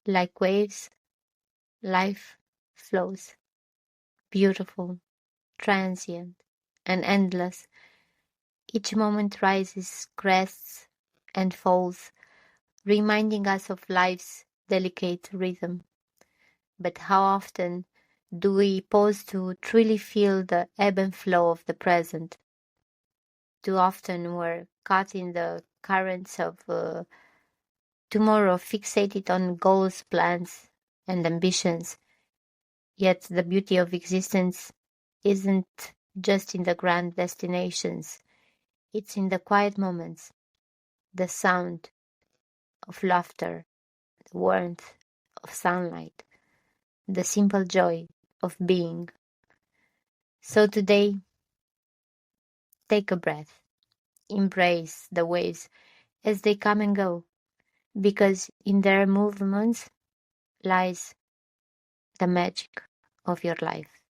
Like waves, life flows, beautiful, transient, and endless. Each moment rises, crests, and falls, reminding us of life's delicate rhythm. But how often do we pause to truly feel the ebb and flow of the present? Too often we're caught in the currents of tomorrow, fixated on goals, plans, and ambitions. Yet the beauty of existence isn't just in the grand destinations, it's in the quiet moments, the sound of laughter, the warmth of sunlight, the simple joy of being. So today, take a breath, embrace the waves as they come and go, because in their movements lies the magic of your life.